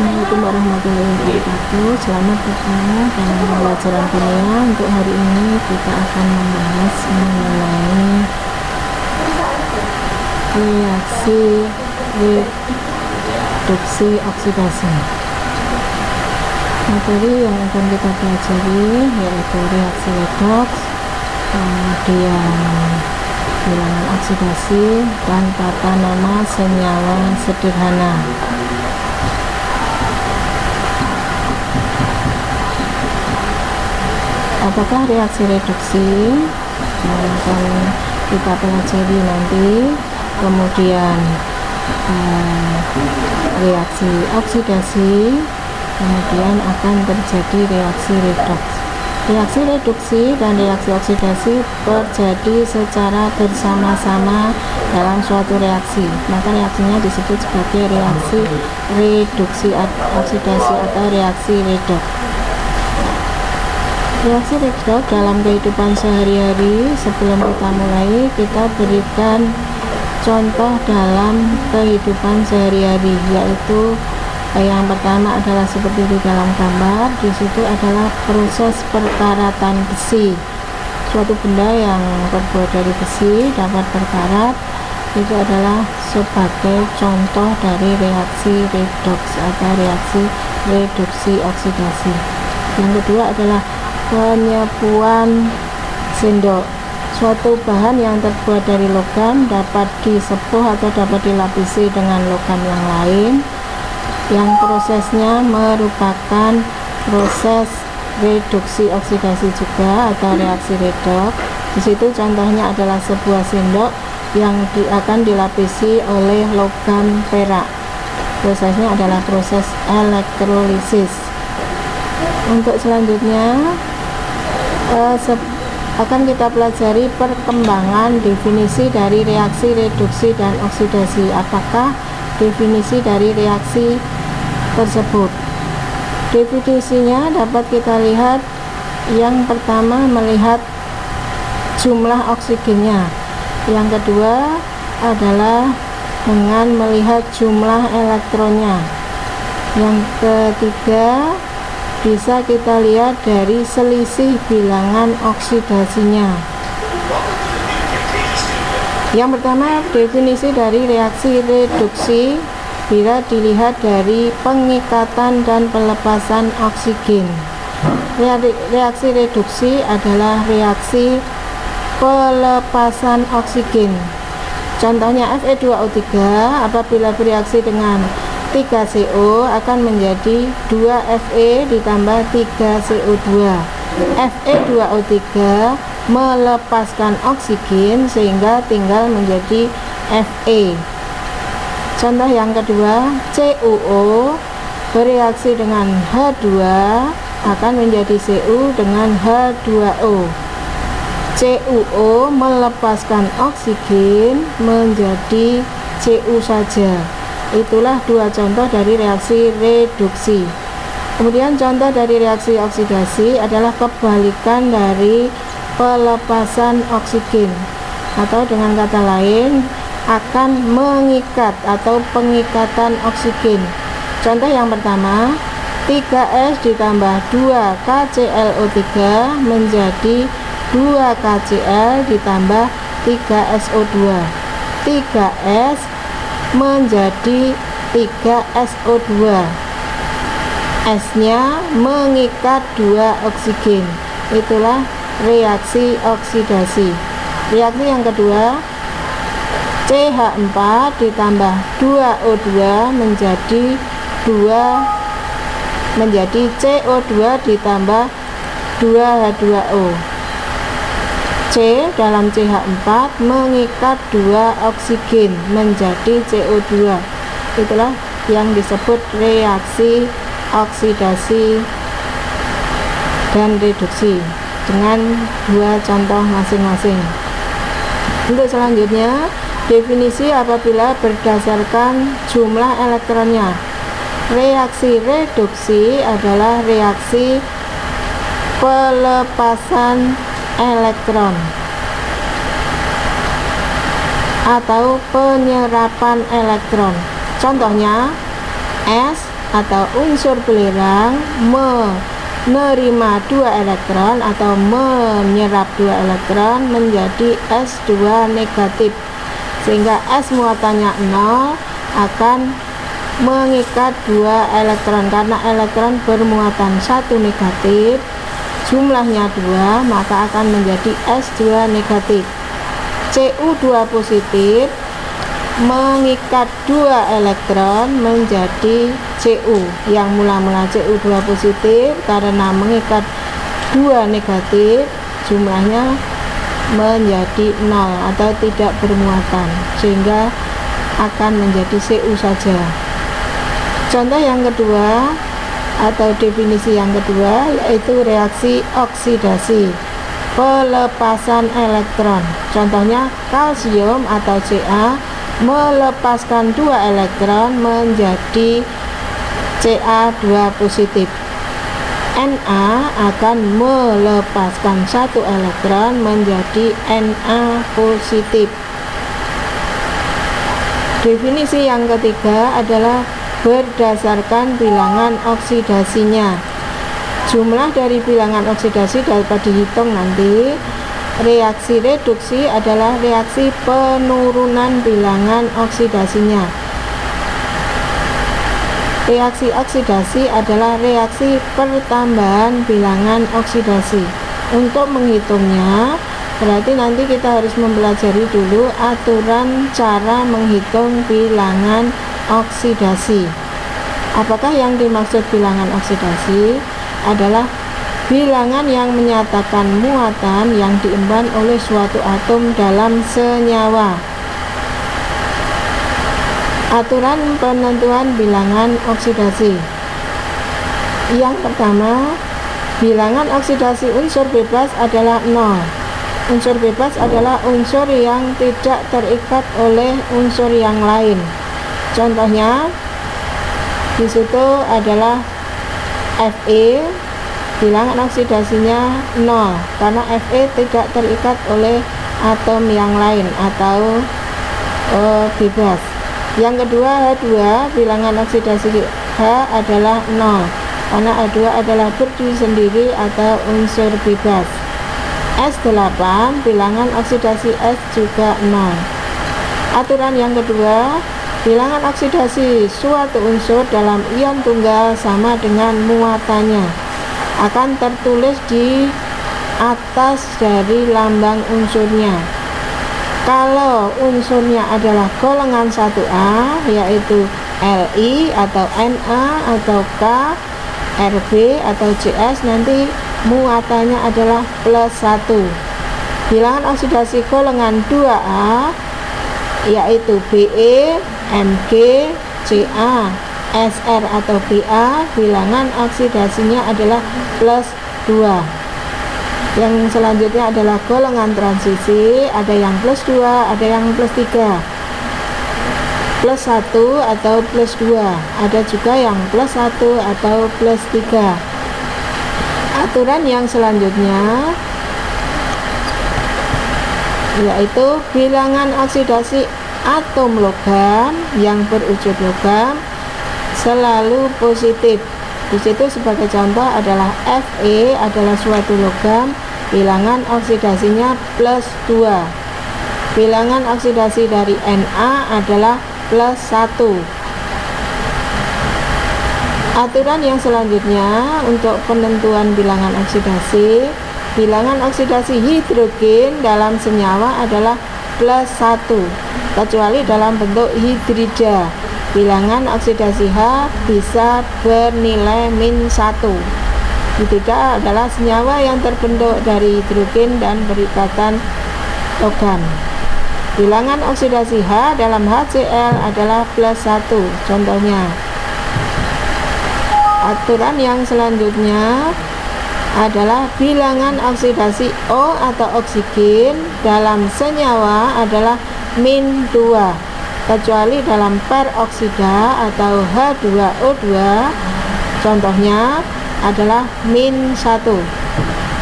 Assalamualaikum warahmatullahi wabarakatuh. Selamat bertemu dalam pembelajaran kimia. Untuk hari ini kita akan membahas mengenai reaksi reduksi oksidasi. Materi yang akan kita pelajari yaitu reaksi redox, kemudian bilangan oksidasi, dan tata nama senyawa sederhana. Apakah reaksi reduksi yang akan kita pelajari nanti, kemudian reaksi oksidasi, kemudian akan terjadi reaksi redox. Reaksi reduksi dan reaksi oksidasi terjadi secara bersama-sama dalam suatu reaksi, maka reaksinya disebut sebagai reaksi reduksi oksidasi atau reaksi redox. Reaksi redox dalam kehidupan sehari-hari, sebelum kita mulai, kita berikan contoh dalam kehidupan sehari-hari, yaitu yang pertama adalah seperti di dalam gambar. Di situ adalah proses perkaratan besi. Suatu benda yang terbuat dari besi dapat berkarat, itu adalah sebagai contoh dari reaksi redox atau reaksi reduksi oksidasi. Yang kedua adalah penyepuan sendok. Suatu bahan yang terbuat dari logam dapat disepuh atau dapat dilapisi dengan logam yang lain, yang prosesnya merupakan proses reduksi oksidasi juga atau reaksi redox. Di situ contohnya adalah sebuah sendok yang akan dilapisi oleh logam perak. Prosesnya adalah proses elektrolisis. Untuk selanjutnya akan kita pelajari perkembangan definisi dari reaksi reduksi dan oksidasi. Apakah definisi dari reaksi tersebut? Definisinya dapat kita lihat. Yang pertama, melihat jumlah oksigennya. Yang kedua adalah dengan melihat jumlah elektronnya. Yang ketiga, bisa kita lihat dari selisih bilangan oksidasinya. Yang pertama, definisi dari reaksi reduksi bila dilihat dari pengikatan dan pelepasan oksigen. Reaksi reduksi adalah reaksi pelepasan oksigen. Contohnya Fe2O3 apabila bereaksi dengan 3CO akan menjadi 2Fe ditambah 3CO2. Fe2O3 melepaskan oksigen sehingga tinggal menjadi Fe. Contoh yang kedua, CuO bereaksi dengan H2 akan menjadi Cu dengan H2O. CuO melepaskan oksigen menjadi Cu saja. Itulah dua contoh dari reaksi reduksi. Kemudian contoh dari reaksi oksidasi adalah kebalikan dari pelepasan oksigen, atau dengan kata lain akan mengikat atau pengikatan oksigen. Contoh yang pertama, 3S ditambah 2KClO3 menjadi 2KCl ditambah 3SO2. 3S menjadi 3SO2. S-nya mengikat 2 oksigen. Itulah reaksi oksidasi. Reaksi yang kedua, CH4 ditambah 2O2 menjadi CO2 ditambah 2H2O. C dalam CH4 mengikat 2 oksigen menjadi CO2. Itulah yang disebut reaksi oksidasi dan reduksi dengan dua contoh masing-masing. Untuk selanjutnya, definisi apabila berdasarkan jumlah elektronnya. Reaksi reduksi adalah reaksi pelepasan elektron atau penyerapan elektron. Contohnya S atau unsur belerang menerima 2 elektron atau menyerap 2 elektron menjadi S2 negatif, sehingga S muatannya 0 akan mengikat 2 elektron. Karena elektron bermuatan 1 negatif, jumlahnya 2, maka akan menjadi S2 negatif. Cu2 positif mengikat 2 elektron menjadi Cu, yang mula-mula Cu2 positif karena mengikat 2 negatif, jumlahnya menjadi 0 atau tidak bermuatan, sehingga akan menjadi Cu saja. Contoh yang kedua atau definisi yang kedua yaitu reaksi oksidasi pelepasan elektron. Contohnya kalsium atau Ca melepaskan 2 elektron menjadi Ca2 positif. Na akan melepaskan 1 elektron menjadi Na positif. Definisi yang ketiga adalah berdasarkan bilangan oksidasinya. Jumlah dari bilangan oksidasi dapat dihitung nanti. Reaksi reduksi adalah reaksi penurunan bilangan oksidasinya. Reaksi oksidasi adalah reaksi pertambahan bilangan oksidasi. Untuk menghitungnya, berarti nanti kita harus mempelajari dulu aturan cara menghitung bilangan oksidasi. Apakah yang dimaksud bilangan oksidasi? Adalah bilangan yang menyatakan muatan yang diemban oleh suatu atom dalam senyawa. Aturan penentuan bilangan oksidasi. Yang pertama, bilangan oksidasi unsur bebas adalah 0. Unsur bebas adalah unsur yang tidak terikat oleh unsur yang lain. Contohnya di situ adalah Fe, bilangan oksidasinya 0 karena Fe tidak terikat oleh atom yang lain atau bebas. Yang kedua H2, bilangan oksidasi H adalah 0 karena H2 adalah berdiri sendiri atau unsur bebas. S8, bilangan oksidasi S juga 0. Aturan yang kedua, bilangan oksidasi suatu unsur dalam ion tunggal sama dengan muatannya akan tertulis di atas dari lambang unsurnya. Kalau unsurnya adalah golongan 1A, yaitu Li atau Na atau K, Rb atau Cs, nanti muatannya adalah +1. Bilangan oksidasi golongan 2A yaitu Be, Mg, Ca, Sr atau Ba, bilangan oksidasinya adalah +2. Yang selanjutnya adalah golongan transisi, ada yang +2, ada yang +3, +1 atau +2, ada juga yang +1 atau +3. Aturan yang selanjutnya yaitu bilangan oksidasi atom logam yang berwujud logam selalu positif. Di situ sebagai contoh adalah Fe adalah suatu logam, bilangan oksidasinya +2. Bilangan oksidasi dari Na adalah +1. Aturan yang selanjutnya untuk penentuan bilangan oksidasi, bilangan oksidasi hidrogen dalam senyawa adalah +1 kecuali dalam bentuk hidrida. Bilangan oksidasi H bisa bernilai -1. Hidrida adalah senyawa yang terbentuk dari hidrogen dan berikatan logam. Bilangan oksidasi H dalam HCl adalah +1. Contohnya, aturan yang selanjutnya adalah bilangan oksidasi O atau oksigen dalam senyawa adalah -2 kecuali dalam peroksida atau H2O2. Contohnya adalah -1.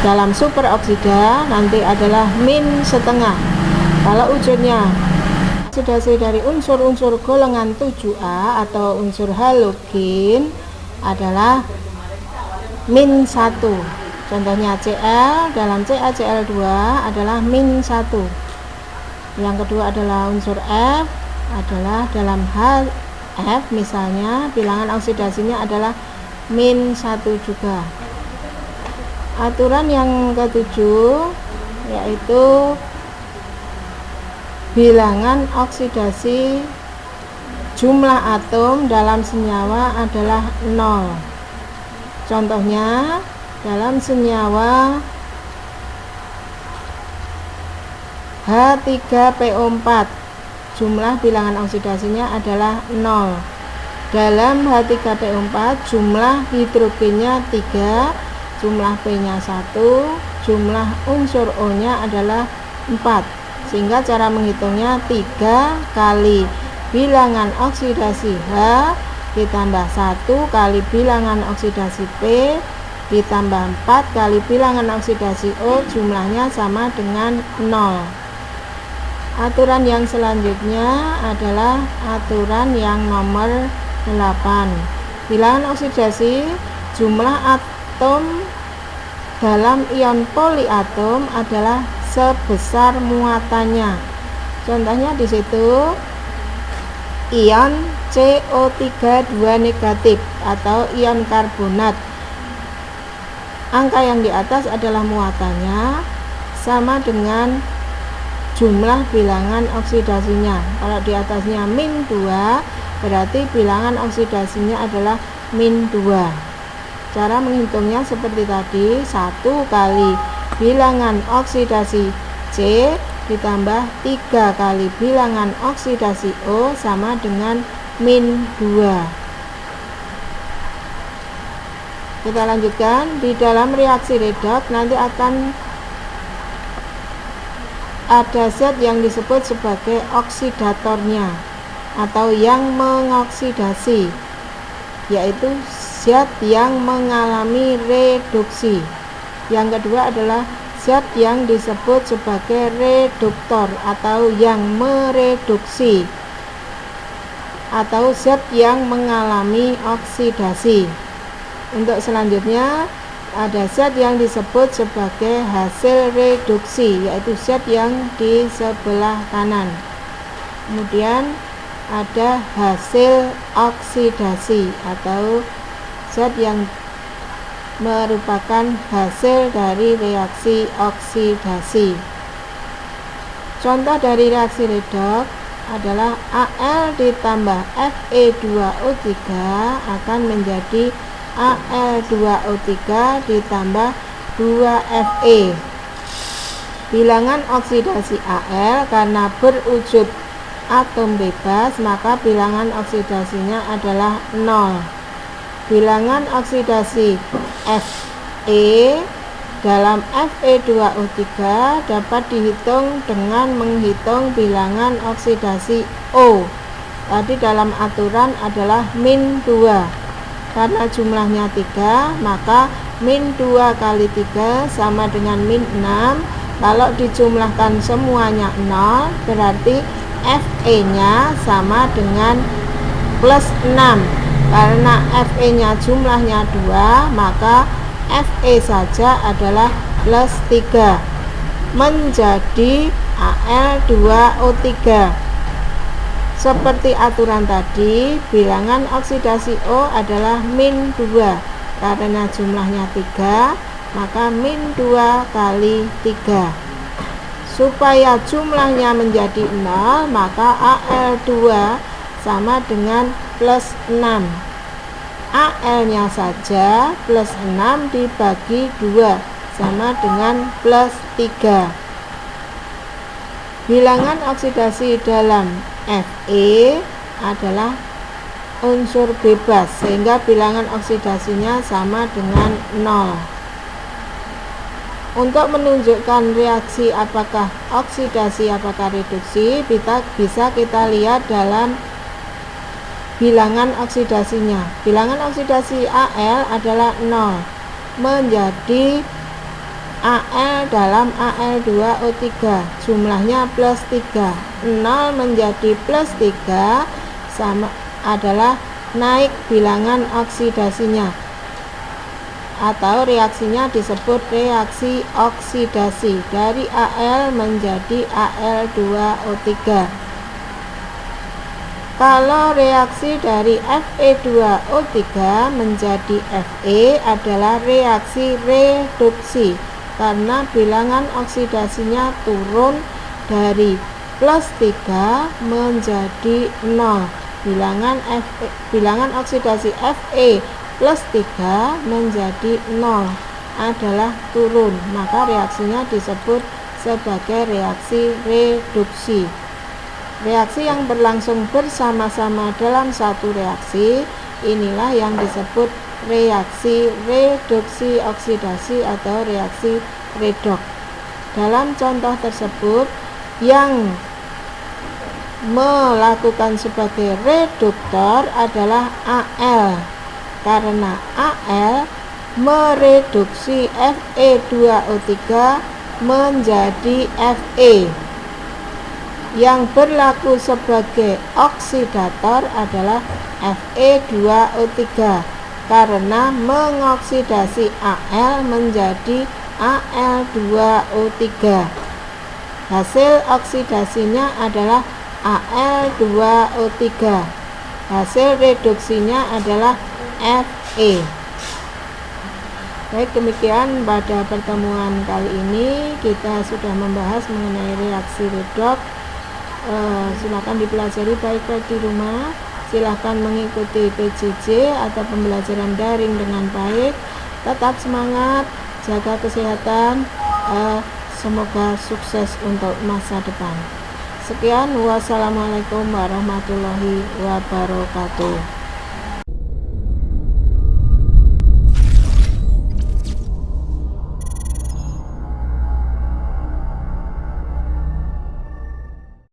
Dalam superoksida nanti adalah -1. Kalau wujudnya oksidasi dari unsur-unsur golongan 7A atau unsur halogen adalah -1. Contohnya Cl dalam CaCl2 adalah -1. Yang kedua adalah unsur F adalah dalam HF misalnya bilangan oksidasinya adalah -1 juga. Aturan yang ketujuh yaitu bilangan oksidasi jumlah atom dalam senyawa adalah 0. Contohnya dalam senyawa H3PO4 jumlah bilangan oksidasinya adalah 0. Dalam H3PO4 jumlah hidrogennya 3, jumlah P-nya 1, jumlah unsur O-nya adalah 4, sehingga cara menghitungnya 3 kali bilangan oksidasi H ditambah 1 kali bilangan oksidasi P ditambah 4 kali bilangan oksidasi O, jumlahnya sama dengan 0. Aturan yang selanjutnya adalah aturan yang nomor 8. Bilangan oksidasi jumlah atom dalam ion poliatom adalah sebesar muatannya. Contohnya di situ ion CO3 2 negatif atau ion karbonat. Angka yang di atas adalah muatannya sama dengan jumlah bilangan oksidasinya. Kalau di atasnya -2 berarti bilangan oksidasinya adalah -2. Cara menghitungnya seperti tadi, 1 kali bilangan oksidasi C ditambah 3 kali bilangan oksidasi O sama dengan -2. Kita lanjutkan, di dalam reaksi redoks nanti akan ada zat yang disebut sebagai oksidatornya atau yang mengoksidasi, yaitu zat yang mengalami reduksi. Yang kedua adalah zat yang disebut sebagai reduktor atau yang mereduksi, atau zat yang mengalami oksidasi. Untuk selanjutnya ada zat yang disebut sebagai hasil reduksi, yaitu zat yang di sebelah kanan. Kemudian ada hasil oksidasi atau zat yang merupakan hasil dari reaksi oksidasi. Contoh dari reaksi redoks adalah Al ditambah Fe2O3 akan menjadi Al2O3 ditambah 2Fe. Bilangan oksidasi Al karena berwujud atom bebas, maka bilangan oksidasinya adalah 0. Bilangan oksidasi Fe dalam Fe2O3 dapat dihitung dengan menghitung bilangan oksidasi O. Tadi dalam aturan adalah -2. Karena jumlahnya 3, maka -2 kali 3 sama dengan -6. Kalau dijumlahkan semuanya 0, berarti Fe-nya sama dengan +6. Karena Fe-nya jumlahnya 2, maka Fe saja adalah +3 menjadi Al2O3. Seperti aturan tadi, bilangan oksidasi O adalah -2. Karena jumlahnya 3, maka -2 kali 3. Supaya jumlahnya menjadi 0, maka Al2 sama dengan +6. Al-nya saja +6 dibagi 2 sama dengan +3. Bilangan oksidasi dalam Fe adalah unsur bebas, sehingga bilangan oksidasinya sama dengan 0. Untuk menunjukkan reaksi apakah oksidasi apakah reduksi, bisa kita lihat dalam bilangan oksidasinya. Bilangan oksidasi Al adalah 0 menjadi Al dalam Al2O3 jumlahnya plus 3, 0 menjadi plus 3 sama adalah naik bilangan oksidasinya, atau reaksinya disebut reaksi oksidasi dari Al menjadi Al2O3. Kalau reaksi dari Fe2O3 menjadi Fe adalah reaksi reduksi, karena bilangan oksidasinya turun dari plus 3 menjadi 0. Bilangan oksidasi Fe plus 3 menjadi 0 adalah turun, maka reaksinya disebut sebagai reaksi reduksi. Reaksi yang berlangsung bersama-sama dalam satu reaksi inilah yang disebut reaksi reduksi oksidasi atau reaksi redoks. Dalam contoh tersebut, yang melakukan sebagai reduktor adalah Al, karena Al mereduksi Fe2O3 menjadi Fe. Yang berlaku sebagai oksidator adalah Fe2O3 karena mengoksidasi Al menjadi Al2O3. Hasil oksidasinya adalah Al2O3. Hasil reduksinya adalah Fe. Baik, demikian pada pertemuan kali ini kita sudah membahas mengenai reaksi redoks. Silakan dipelajari baik-baik di rumah. Silakan mengikuti PJJ atau pembelajaran daring dengan baik. Tetap semangat, jaga kesehatan. Semoga sukses untuk masa depan. Sekian, wassalamualaikum warahmatullahi wabarakatuh.